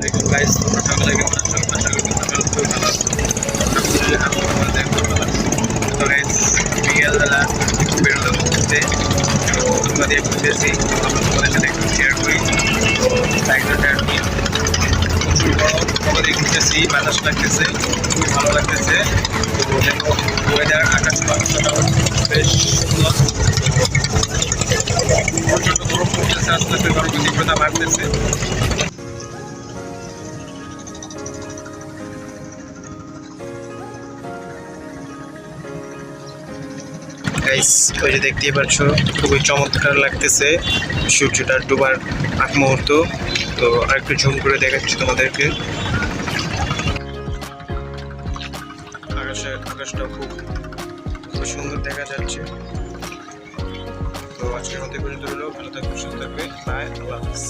দেখুন গাইস, তোমরা সকালে কেমন আছো? আশা করি তোমরা খুবই ভালো আছো। তো গাইস, বিকেলবেলা একটু বেরোলাম ঘুরতে, তো তোমরা দিয়ে ঘুরতেছি, আমরা তোমাদের সাথে একটু শেয়ার করি। তো সাইকেলটা আর কি প্রচুর গরম, তোমরা দিয়ে ঘুরতেছি, বাতাস লাগতেছে, খুবই ভালো লাগতেছে। তো দেখো ওয়েদার, আকাশ বাতাসটা বেশ সুন্দর। প্রচণ্ড গরম পড়তেছে, আস্তে আস্তে গরমের তীব্রতা বাড়তেছে। গাইস, ওই যে দেখতেই পাচ্ছ, খুবই চমৎকার লাগতেছে সূর্যটা ডোবার আগ মুহূর্ত। তো আরেকটু ঝুম করে দেখাচ্ছি তোমাদেরকে। আকাশটা খুব সুন্দর দেখা যাচ্ছে। তো আজকের মধ্যে পর্যন্ত হলো, ভালো থাকবে, সুস্থ থাকবে, বাই, আল্লাহ হাফেজ।